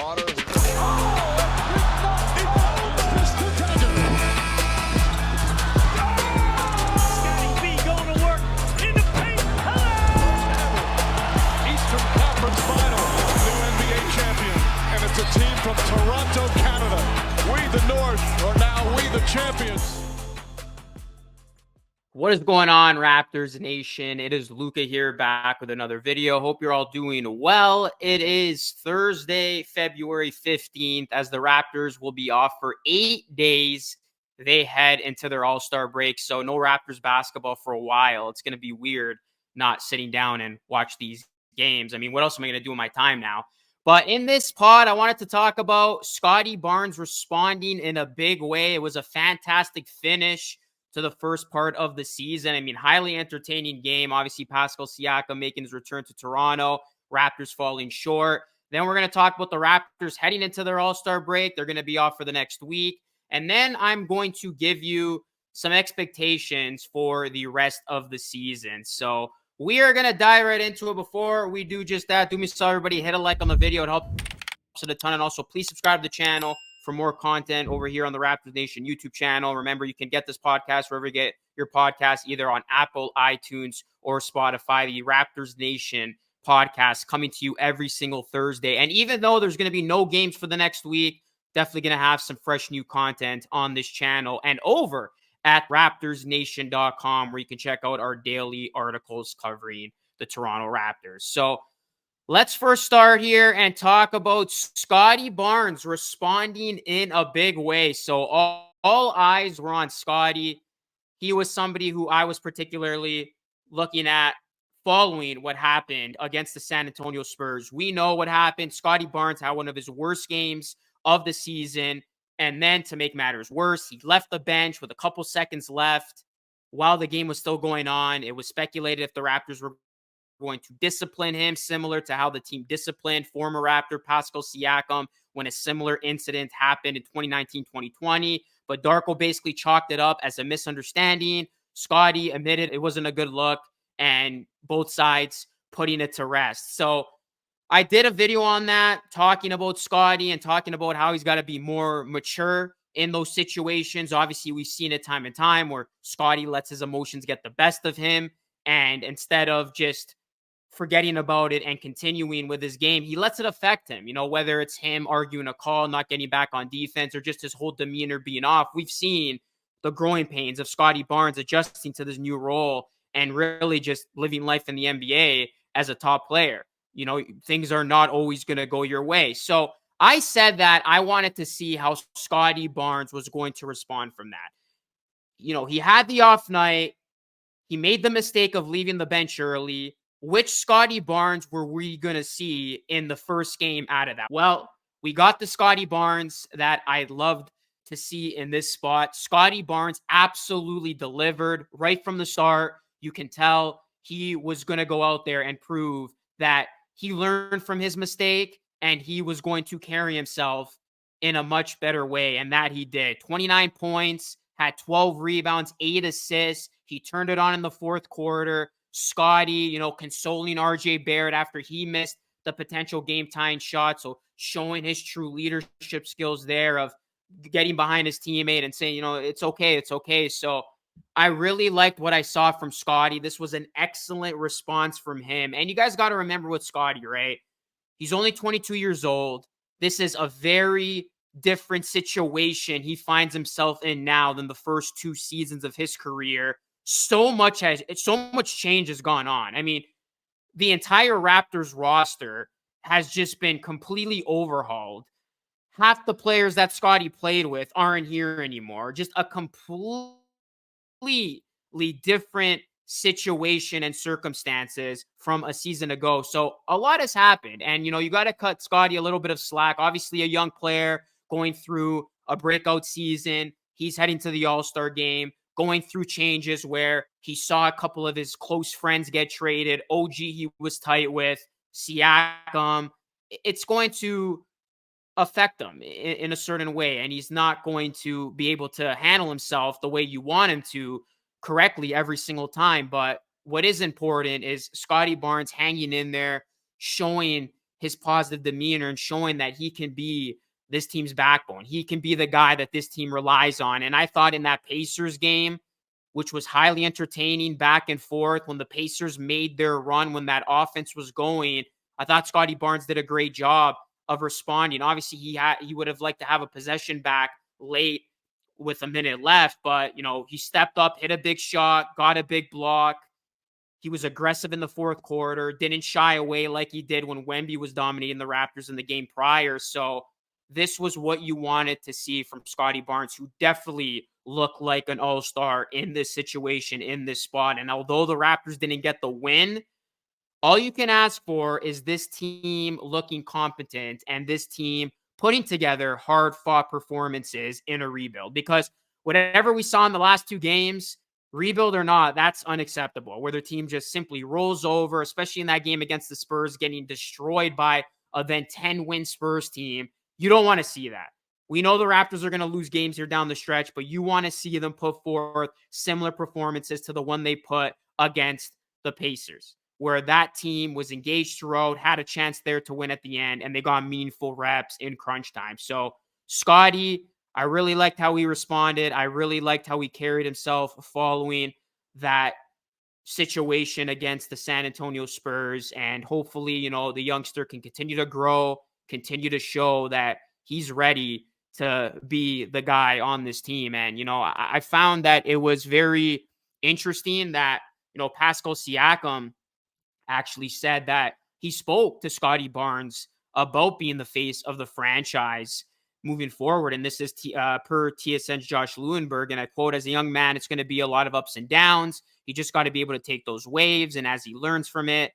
Potter. Scottie B going to work in the paint. Eastern Conference Final. New NBA champion. And it's a team from Toronto, Canada. We, the North, are now we, the champions. What is going on, Raptors Nation? It is Luca here, back with another video. Hope you're all doing well. It is Thursday, February 15th, as the Raptors will be off for 8 days. They head into their All-Star break, so no Raptors basketball for a while. It's going to be weird not sitting down and watch these games. I mean, what else am I going to do in my time now? But in this pod, I wanted to talk about Scottie Barnes responding in a big way. It was a fantastic finish to the first part of the season. I mean, highly entertaining game. Obviously, Pascal Siakam making his return to Toronto, Raptors falling short. Then we're going to talk about the Raptors heading into their All-Star break. They're going to be off for the next week. And then I'm going to give you some expectations for the rest of the season. So we are going to dive right into it. Before we do just that, do me a favor, everybody, hit a like on the video. It helps a ton. And also, please subscribe to the channel for more content over here on the Raptors Nation YouTube channel. Remember, you can get this podcast wherever you get your podcast, either on Apple, iTunes, or Spotify. The Raptors Nation podcast coming to you every single Thursday. And even though there's going to be no games for the next week, definitely going to have some fresh new content on this channel and over at raptorsnation.com, where you can check out our daily articles covering the Toronto Raptors. So let's first start here and talk about Scottie Barnes responding in a big way. So all eyes were on Scottie. He was somebody who I was particularly looking at following what happened against the San Antonio Spurs. We know what happened. Scottie Barnes had one of his worst games of the season. And then to make matters worse, he left the bench with a couple seconds left while the game was still going on. It was speculated if the Raptors were going to discipline him, similar to how the team disciplined former Raptor Pascal Siakam when a similar incident happened in 2019-2020. But Darko basically chalked it up as a misunderstanding. Scottie admitted it wasn't a good look, and both sides putting it to rest. So I did a video on that, talking about Scottie and talking about how he's got to be more mature in those situations. Obviously, we've seen it time and time where Scottie lets his emotions get the best of him, and instead of just forgetting about it and continuing with his game, he lets it affect him, whether it's him arguing a call, not getting back on defense, or just his whole demeanor being off. We've seen the growing pains of Scottie Barnes adjusting to this new role and really just living life in the NBA as a top player. Things are not always going to go your way. So I said that I wanted to see how Scottie Barnes was going to respond from that. He had the off night. He made the mistake of leaving the bench early. Which Scottie Barnes were we going to see in the first game out of that? Well, we got the Scottie Barnes that I loved to see in this spot. Scottie Barnes absolutely delivered right from the start. You can tell he was going to go out there and prove that he learned from his mistake and he was going to carry himself in a much better way. And that he did. 29 points, had 12 rebounds, 8 assists. He turned it on in the fourth quarter. Scottie, consoling RJ Barrett after he missed the potential game-tying shot. So showing his true leadership skills there of getting behind his teammate and saying, it's okay, it's okay. So I really liked what I saw from Scottie. This was an excellent response from him. And you guys got to remember with Scottie, right? He's only 22 years old. This is a very different situation he finds himself in now than the first 2 seasons of his career. So much change has gone on. I mean, the entire Raptors roster has just been completely overhauled. Half the players that Scottie played with aren't here anymore. Just a completely different situation and circumstances from a season ago. So a lot has happened. And, you got to cut Scottie a little bit of slack. Obviously, a young player going through a breakout season. He's heading to the All-Star game, going through changes where he saw a couple of his close friends get traded. OG he was tight with, Siakam. It's going to affect him in a certain way, and he's not going to be able to handle himself the way you want him to correctly every single time. But what is important is Scottie Barnes hanging in there, showing his positive demeanor and showing that he can be this team's backbone. He can be the guy that this team relies on. And I thought in that Pacers game, which was highly entertaining back and forth when the Pacers made their run, when that offense was going, I thought Scottie Barnes did a great job of responding. Obviously, he would have liked to have a possession back late with a minute left, but he stepped up, hit a big shot, got a big block. He was aggressive in the fourth quarter, didn't shy away like he did when Wemby was dominating the Raptors in the game prior. So this was what you wanted to see from Scottie Barnes, who definitely looked like an all-star in this situation, in this spot. And although the Raptors didn't get the win, all you can ask for is this team looking competent and this team putting together hard-fought performances in a rebuild. Because whatever we saw in the last two games, rebuild or not, that's unacceptable, where their team just simply rolls over, especially in that game against the Spurs, getting destroyed by a then 10-win Spurs team. You don't want to see that. We know the Raptors are going to lose games here down the stretch, but you want to see them put forth similar performances to the one they put against the Pacers, where that team was engaged throughout, had a chance there to win at the end, and they got meaningful reps in crunch time. So Scottie, I really liked how he responded. I really liked how he carried himself following that situation against the San Antonio Spurs. And hopefully, the youngster can continue to grow, continue to show that he's ready to be the guy on this team. And, I found that it was very interesting that, Pascal Siakam actually said that he spoke to Scottie Barnes about being the face of the franchise moving forward. And this is per TSN's Josh Lewenberg. And I quote, "As a young man, it's going to be a lot of ups and downs. He just got to be able to take those waves. And as he learns from it,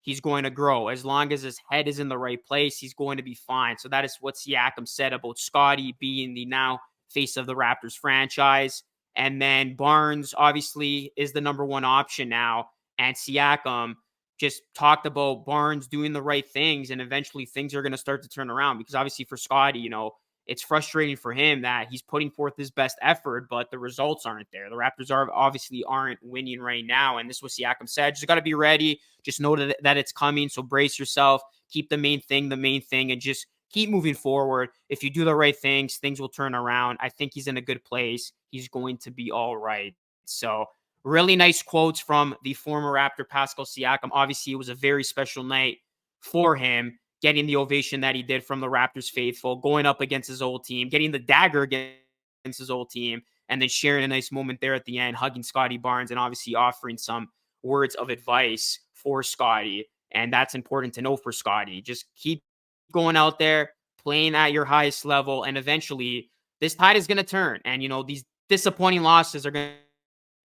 he's going to grow. As long as his head is in the right place, he's going to be fine." So that is what Siakam said about Scottie being the now face of the Raptors franchise. And then Barnes obviously is the number one option now. And Siakam just talked about Barnes doing the right things, and eventually things are going to start to turn around. Because obviously for Scottie, it's frustrating for him that he's putting forth his best effort, but the results aren't there. The Raptors obviously aren't winning right now. And this was Siakam said, just got to be ready. Just know that it's coming. So brace yourself, keep the main thing, and just keep moving forward. If you do the right things will turn around. I think he's in a good place. He's going to be all right. So really nice quotes from the former Raptor Pascal Siakam. Obviously, it was a very special night for him, getting the ovation that he did from the Raptors faithful, going up against his old team, getting the dagger against his old team, and then sharing a nice moment there at the end, hugging Scottie Barnes and obviously offering some words of advice for Scottie. And that's important to know for Scottie. Just keep going out there, playing at your highest level, and eventually this tide is going to turn. And, these disappointing losses are going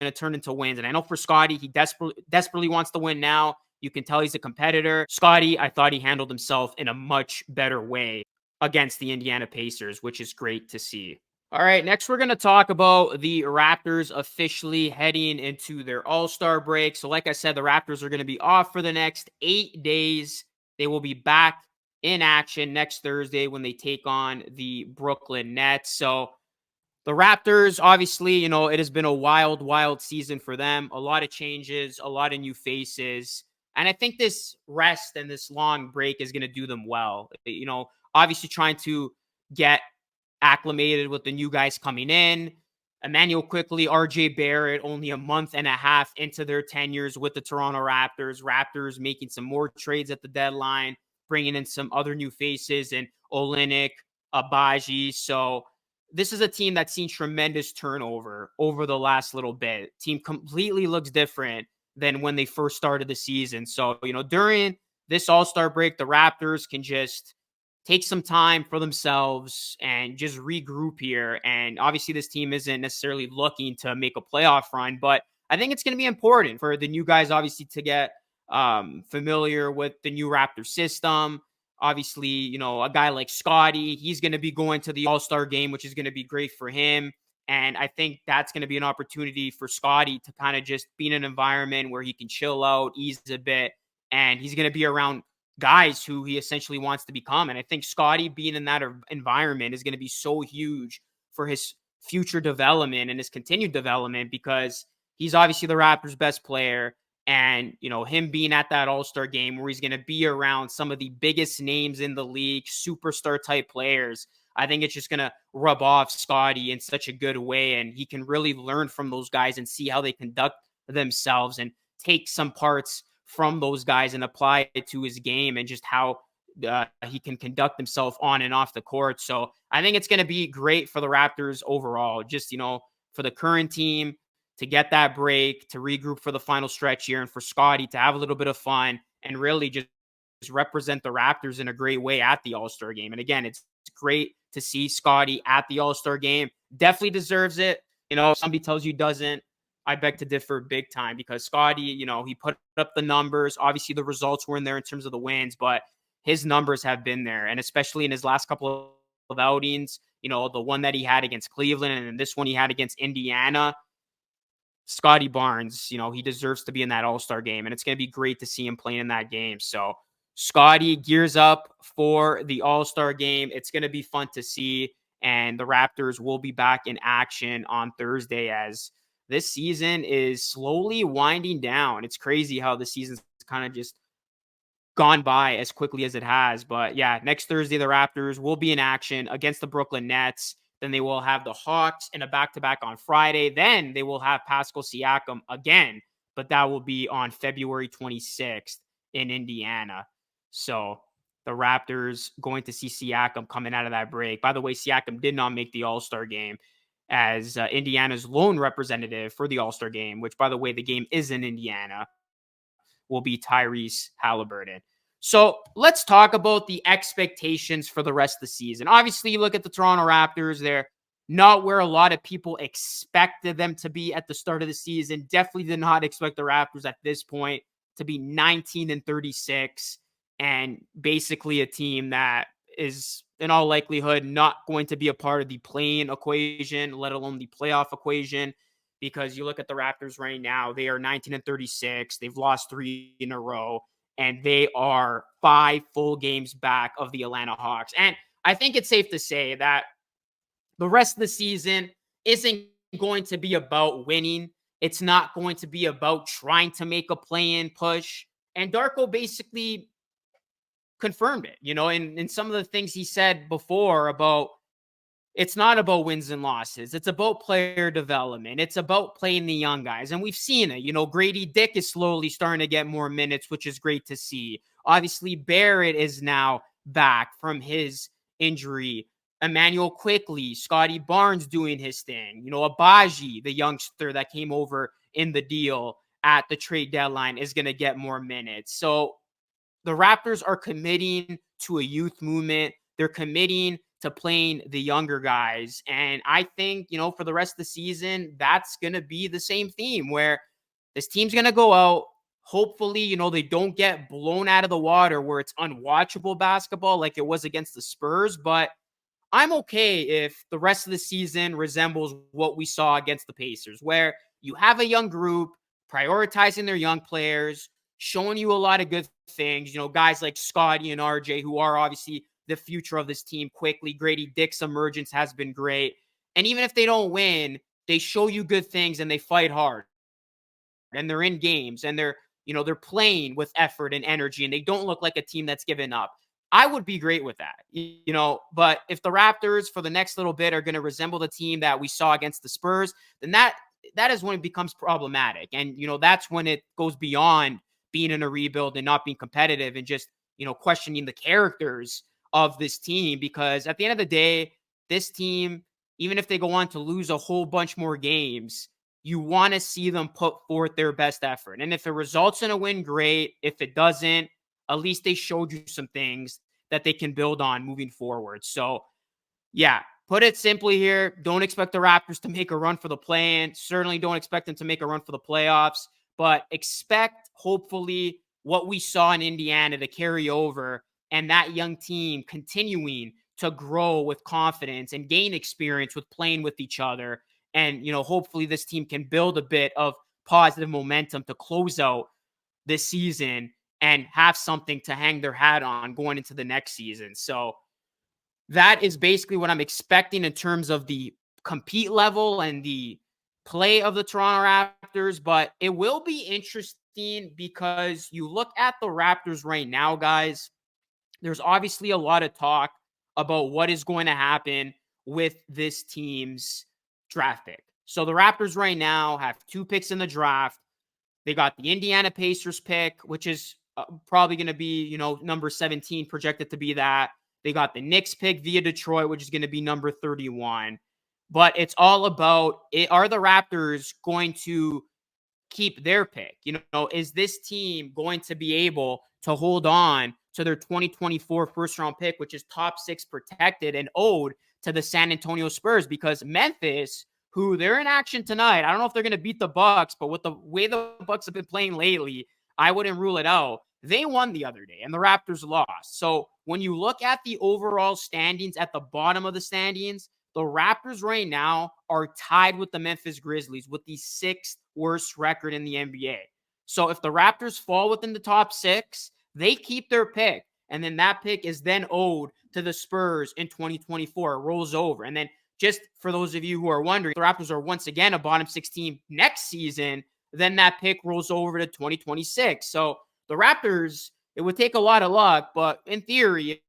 to turn into wins. And I know for Scottie, he desperately wants to win now. You can tell he's a competitor. Scottie, I thought he handled himself in a much better way against the Indiana Pacers, which is great to see. All right, next we're going to talk about the Raptors officially heading into their All-Star break. So like I said, the Raptors are going to be off for the next 8 days. They will be back in action next Thursday when they take on the Brooklyn Nets. So the Raptors, obviously, it has been a wild, wild season for them. A lot of changes, a lot of new faces. And I think this rest and this long break is going to do them well. Obviously trying to get acclimated with the new guys coming in. Emmanuel Quickly, RJ Barrett, only a month and a half into their tenures with the Toronto Raptors. Raptors making some more trades at the deadline, bringing in some other new faces and Olynyk, Abaji. So this is a team that's seen tremendous turnover over the last little bit. Team completely looks different than when they first started the season. So, during this All-Star break, the Raptors can just take some time for themselves and just regroup here. And obviously this team isn't necessarily looking to make a playoff run, but I think it's going to be important for the new guys, obviously, to get familiar with the new Raptor system. Obviously, a guy like Scottie, he's going to be going to the All-Star game, which is going to be great for him. And I think that's going to be an opportunity for Scottie to kind of just be in an environment where he can chill out, ease a bit, and he's going to be around guys who he essentially wants to become. And I think Scottie being in that environment is going to be so huge for his future development and his continued development, because he's obviously the Raptors' best player. And, him being at that All-Star game where he's going to be around some of the biggest names in the league, superstar type players, I think it's just going to rub off Scottie in such a good way. And he can really learn from those guys and see how they conduct themselves and take some parts from those guys and apply it to his game and just how he can conduct himself on and off the court. So I think it's going to be great for the Raptors overall, just, for the current team to get that break, to regroup for the final stretch here, and for Scottie to have a little bit of fun and really just represent the Raptors in a great way at the All-Star game. And again, it's great to see Scottie at the All-Star game. Definitely deserves it. If somebody tells you doesn't, I beg to differ big time, because Scottie, he put up the numbers. Obviously, the results were in there in terms of the wins, but his numbers have been there. And especially in his last couple of outings, the one that he had against Cleveland and then this one he had against Indiana, Scottie Barnes, he deserves to be in that All-Star game, and it's going to be great to see him playing in that game. So Scottie gears up for the All-Star game. It's going to be fun to see, and the Raptors will be back in action on Thursday as this season is slowly winding down. It's crazy how the season's kind of just gone by as quickly as it has. But yeah, next Thursday, the Raptors will be in action against the Brooklyn Nets. Then they will have the Hawks in a back-to-back on Friday. Then they will have Pascal Siakam again, but that will be on February 26th in Indiana. So the Raptors going to see Siakam coming out of that break. By the way, Siakam did not make the All-Star game as Indiana's lone representative for the All-Star game, which, by the way, the game is in Indiana, will be Tyrese Halliburton. So let's talk about the expectations for the rest of the season. Obviously, you look at the Toronto Raptors, they're not where a lot of people expected them to be at the start of the season. Definitely did not expect the Raptors at this point to be 19-36 and basically a team that is in all likelihood not going to be a part of the play-in equation, let alone the playoff equation. Because you look at the Raptors right now, they are 19-36. They've lost 3 in a row, and they are 5 full games back of the Atlanta Hawks. And I think it's safe to say that the rest of the season isn't going to be about winning. It's not going to be about trying to make a play-in push. And Darko basically confirmed it, in some of the things he said before about it's not about wins and losses. It's about player development. It's about playing the young guys. And we've seen it. Grady Dick is slowly starting to get more minutes, which is great to see. Obviously, Barrett is now back from his injury. Emmanuel Quickly, Scottie Barnes doing his thing. Abaji, the youngster that came over in the deal at the trade deadline, is going to get more minutes. So the Raptors are committing to a youth movement. They're committing to playing the younger guys. And I think, for the rest of the season, that's going to be the same theme where this team's going to go out. Hopefully, they don't get blown out of the water where it's unwatchable basketball like it was against the Spurs. But I'm okay if the rest of the season resembles what we saw against the Pacers, where you have a young group prioritizing their young players, showing you a lot of good things. Guys like Scottie and RJ, who are obviously the future of this team quickly. Grady Dick's emergence has been great. And even if they don't win, they show you good things and they fight hard. And they're in games and they're playing with effort and energy and they don't look like a team that's given up. I would be great with that, but if the Raptors for the next little bit are going to resemble the team that we saw against the Spurs, then that is when it becomes problematic. And, that's when it goes beyond being in a rebuild and not being competitive and just, questioning the characters of this team, because at the end of the day, this team, even if they go on to lose a whole bunch more games, you want to see them put forth their best effort. And if it results in a win, great. If it doesn't, at least they showed you some things that they can build on moving forward. So yeah, put it simply here, don't expect the Raptors to make a run for the play-in. Certainly don't expect them to make a run for the playoffs, but expect hopefully what we saw in Indiana to carry over and that young team continuing to grow with confidence and gain experience with playing with each other. And, hopefully this team can build a bit of positive momentum to close out this season and have something to hang their hat on going into the next season. So that is basically what I'm expecting in terms of the compete level and the play of the Toronto Raptors. But it will be interesting because you look at the Raptors right now, guys, there's obviously a lot of talk about what is going to happen with this team's draft pick. So the Raptors right now have 2 picks in the draft. They got the Indiana Pacers pick, which is probably going to be, number 17, projected to be that. They got the Knicks pick via Detroit, which is going to be number 31. But it's all about, are the Raptors going to keep their pick? Is this team going to be able to hold on to their 2024 first round pick, which is top 6 protected and owed to the San Antonio Spurs? Because Memphis, who they're in action tonight, I don't know if they're going to beat the Bucks, but with the way the Bucks have been playing lately, I wouldn't rule it out. They won the other day and the Raptors lost. So when you look at the overall standings at the bottom of the standings, the Raptors right now are tied with the Memphis Grizzlies with the 6th worst record in the NBA. So if the Raptors fall within the top 6, they keep their pick. And then that pick is then owed to the Spurs in 2024. It rolls over. And then just for those of you who are wondering, the Raptors are once again a bottom 6 team next season, then that pick rolls over to 2026. So the Raptors, it would take a lot of luck, but in theory,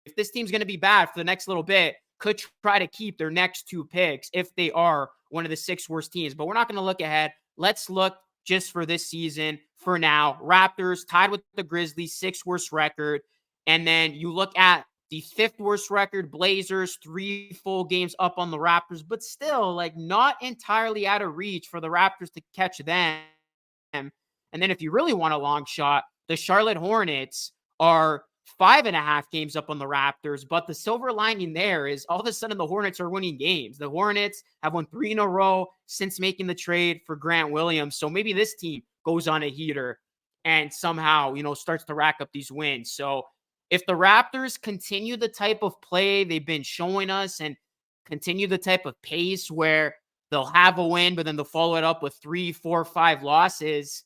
if this team's going to be bad for the next little bit, could try to keep their next 2 picks if they are one of the 6 worst teams. But we're not going to look ahead. Let's look just for this season for now. Raptors tied with the Grizzlies, 6th worst record. And then you look at the 5th worst record, Blazers, 3 full games up on the Raptors, but still not entirely out of reach for the Raptors to catch them. And then if you really want a long shot, the Charlotte Hornets are 5.5 games up on the Raptors. But the silver lining there is all of a sudden the Hornets are winning games. The Hornets have won 3 in a row since making the trade for Grant Williams. So maybe this team goes on a heater and somehow, starts to rack up these wins. So if the Raptors continue the type of play they've been showing us and continue the type of pace where they'll have a win, but then they'll follow it up with 3, 4, 5 losses,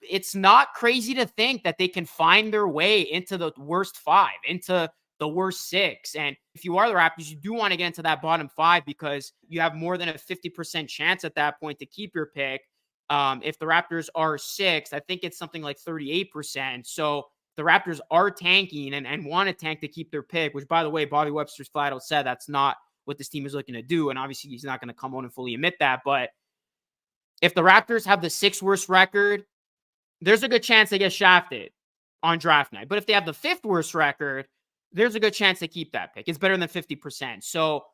it's not crazy to think that they can find their way into the worst 5, into the worst 6. And if you are the Raptors, you do want to get into that bottom 5 because you have more than a 50% chance at that point to keep your pick. If the Raptors are 6th, I think it's something like 38%. So the Raptors are tanking and want to tank to keep their pick, which, by the way, Bobby Webster's flat out said that's not what this team is looking to do. And obviously he's not going to come on and fully admit that. But if the Raptors have the 6th worst record, there's a good chance they get shafted on draft night. But if they have the 5th worst record, there's a good chance they keep that pick. It's better than 50%. So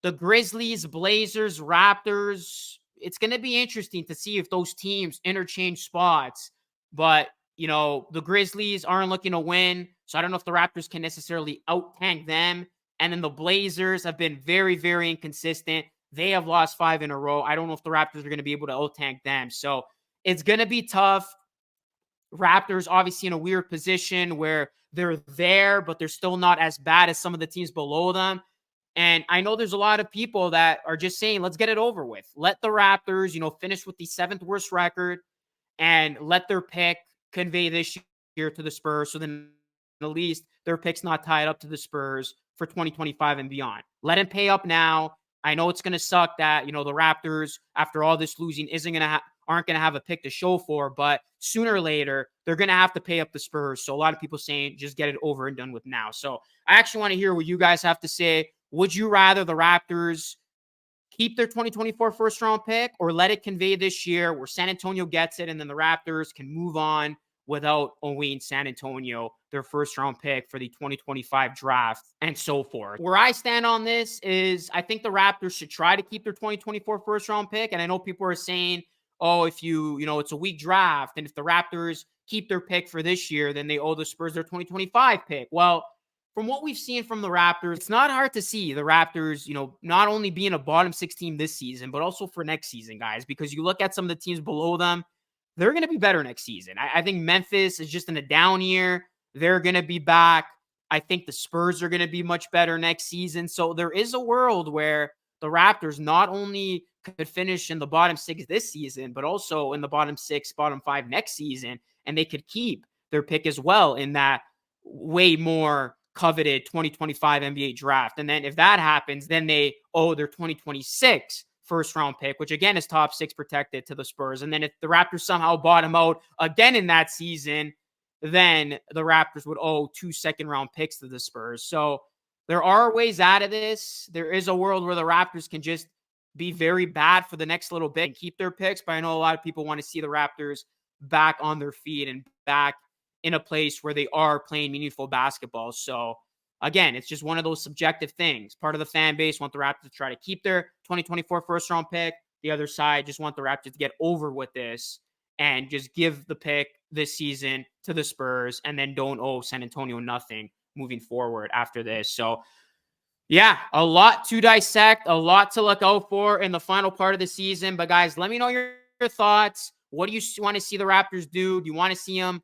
the Grizzlies, Blazers, Raptors, it's going to be interesting to see if those teams interchange spots. But, the Grizzlies aren't looking to win. So I don't know if the Raptors can necessarily out-tank them. And then the Blazers have been very, very inconsistent. They have lost 5 in a row. I don't know if the Raptors are going to be able to out-tank them. So it's going to be tough. Raptors obviously in a weird position where they're there, but they're still not as bad as some of the teams below them. And I know there's a lot of people that are just saying, let's get it over with. Let the Raptors, finish with the 7th worst record and let their pick convey this year to the Spurs. So then at least their pick's not tied up to the Spurs for 2025 and beyond. Let them pay up now. I know it's going to suck that, the Raptors, after all this losing, aren't going to have a pick to show for, but sooner or later, they're going to have to pay up the Spurs. So a lot of people saying just get it over and done with now. So I actually want to hear what you guys have to say. Would you rather the Raptors keep their 2024 first round pick or let it convey this year where San Antonio gets it and then the Raptors can move on without owing San Antonio their first round pick for the 2025 draft and so forth? Where I stand on this is I think the Raptors should try to keep their 2024 first round pick. And I know people are saying, oh, if it's a weak draft, and if the Raptors keep their pick for this year, then they owe the Spurs their 2025 pick. Well, from what we've seen from the Raptors, it's not hard to see the Raptors, not only being a bottom 6 team this season, but also for next season, guys, because you look at some of the teams below them, they're going to be better next season. I think Memphis is just in a down year. They're going to be back. I think the Spurs are going to be much better next season. So there is a world where the Raptors not only could finish in the bottom 6 this season, but also in the bottom 6, bottom 5 next season. And they could keep their pick as well in that way more coveted 2025 NBA draft. And then if that happens, then they owe their 2026 first round pick, which again is top 6 protected to the Spurs. And then if the Raptors somehow bottom out again in that season, then the Raptors would owe 2 second-round picks to the Spurs. So there are ways out of this. There is a world where the Raptors can just be very bad for the next little bit and keep their picks. But I know a lot of people want to see the Raptors back on their feet and back in a place where they are playing meaningful basketball. So again, it's just one of those subjective things. Part of the fan base want the Raptors to try to keep their 2024 first-round pick. The other side just want the Raptors to get over with this and just give the pick this season to the Spurs and then don't owe San Antonio nothing moving forward after this. So yeah, a lot to dissect, a lot to look out for in the final part of the season. But guys, let me know your thoughts. What do you want to see the Raptors do? Do you want to see them,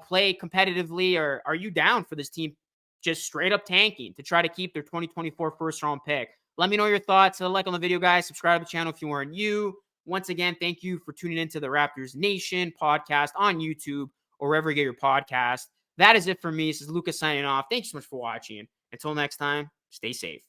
play competitively, or are you down for this team just straight up tanking to try to keep their 2024 first round pick? Let me know your thoughts. Hit a like on the video, guys. Subscribe to the channel if you aren't new. Once again, thank you for tuning into the Raptors Nation podcast on YouTube or wherever you get your podcast. That is it for me. This is Luca signing off. Thank you so much for watching. Until next time, stay safe.